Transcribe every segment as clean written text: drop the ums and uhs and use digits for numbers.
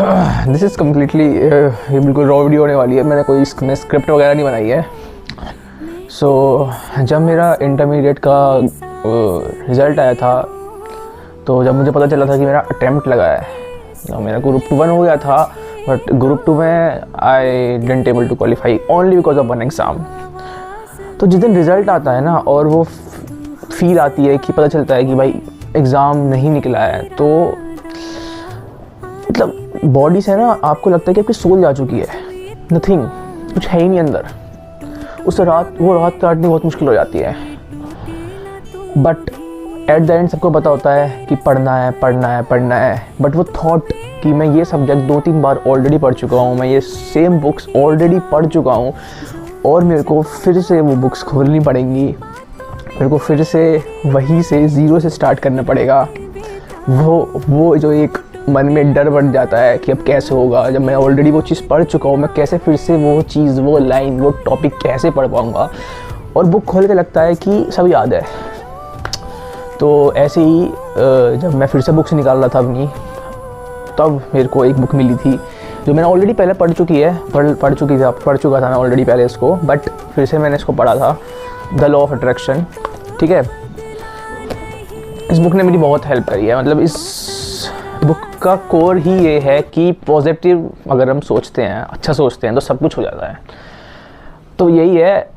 This is completely ये बिल्कुल raw video होने वाली है। मैंने कोई इसमें स्क्रिप्ट वगैरह नहीं बनाई है। जब मेरा इंटरमीडिएट का रिज़ल्ट आया था, तो जब मुझे पता चला था कि मेरा अटैम्प्ट लगा है, तो मेरा ग्रुप 1 हो गया था, बट ग्रुप 2 में I didn't able to qualify only because of one exam. तो जिस दिन रिज़ल्ट आता है ना, और वो फील आती है कि पता चलता है कि भाई एग्ज़ाम नहीं निकला है, तो मतलब बॉडी से ना आपको लगता है कि आपकी सोल जा चुकी है, नथिंग, कुछ है ही नहीं अंदर। उस रात काटनी बहुत मुश्किल हो जाती है। बट एट द एंड सबको पता होता है कि पढ़ना है। बट वो थॉट कि मैं ये सब्जेक्ट 2-3 बार ऑलरेडी पढ़ चुका हूँ, मैं ये सेम बुक्स ऑलरेडी पढ़ चुका हूँ, और मेरे को फिर से वो बुक्स खोलनी पड़ेंगी, मेरे को फिर से वहीं से ज़ीरो से स्टार्ट करना पड़ेगा। वो जो एक मन में डर बढ़ जाता है कि अब कैसे होगा, जब मैं ऑलरेडी वो चीज़ पढ़ चुका हूँ, मैं कैसे फिर से वो चीज़, वो लाइन, वो टॉपिक कैसे पढ़ पाऊँगा। और बुक खोल के लगता है कि सब याद है। तो ऐसे ही जब मैं फिर से बुक्स निकाल रहा था अपनी, तब मेरे को एक बुक मिली थी जो मैंने ऑलरेडी पहले पढ़ चुका था मैं ऑलरेडी पहले इसको, बट फिर से मैंने इसको पढ़ा था, द लॉ ऑफ अट्रैक्शन। ठीक है, इस बुक ने मेरी बहुत हेल्प करी है। मतलब इस बुक का कोर ही ये है कि पॉजिटिव अगर हम सोचते हैं, अच्छा सोचते हैं, तो सब कुछ हो जाता है। तो यही है,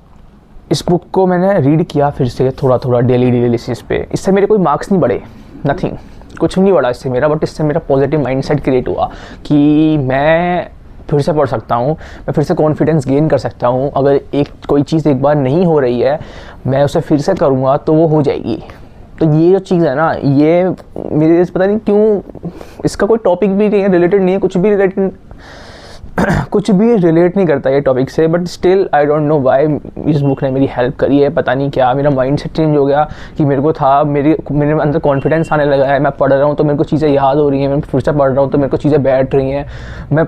इस बुक को मैंने रीड किया फिर से थोड़ा डेली बेसिस पे। इससे मेरे कोई मार्क्स नहीं बढ़े, नथिंग, कुछ नहीं बढ़ा इससे मेरा, बट इससे मेरा पॉजिटिव माइंडसेट क्रिएट हुआ कि मैं फिर से पढ़ सकता हूँ, मैं फिर से कॉन्फिडेंस गेन कर सकता हूँ। अगर कोई चीज़ एक बार नहीं हो रही है, मैं उसे फिर से करूँगा तो वो हो जाएगी। तो ये जो चीज़ है ना, ये मेरे पता नहीं क्यों, इसका कोई टॉपिक भी नहीं है, रिलेटेड नहीं है, कुछ भी रिलेट नहीं करता ये टॉपिक से, but still I don't know why इस बुक ने मेरी हेल्प करी है। पता नहीं क्या, मेरा माइंड सेट चेंज हो गया कि मेरे को था, मेरे अंदर कॉन्फिडेंस आने लगा है। मैं पढ़ रहा हूँ तो मेरे को चीज़ें याद हो रही हैं, मैं फिर से पढ़ रहा हूँ तो मेरे को चीज़ें बैठ रही हैं, मैं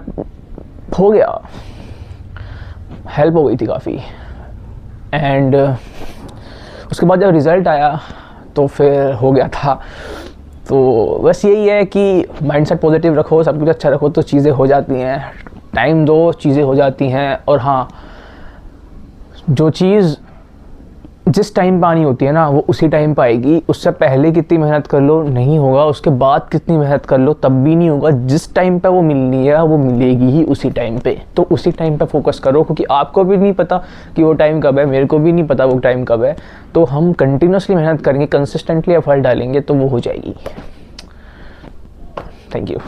हो गया, हेल्प हो गई थी काफ़ी। एंड उसके बाद जब रिज़ल्ट आया तो फिर हो गया था। तो बस यही है कि माइंडसेट पॉजिटिव रखो, सब कुछ अच्छा रखो, तो चीज़ें हो जाती हैं। टाइम दो, चीज़ें हो जाती हैं। और हाँ, जो चीज़ जिस टाइम पे आनी होती है ना, वो उसी टाइम पे आएगी। उससे पहले कितनी मेहनत कर लो नहीं होगा, उसके बाद कितनी मेहनत कर लो तब भी नहीं होगा। जिस टाइम पे वो मिलनी है वो मिलेगी ही उसी टाइम पे। तो उसी टाइम पे फोकस करो, क्योंकि आपको भी नहीं पता कि वो टाइम कब है, मेरे को भी नहीं पता वो टाइम कब है। तो हम कंटिन्यूसली मेहनत करेंगे, कंसिस्टेंटली एफर्ट डालेंगे, तो वो हो जाएगी। Thank you.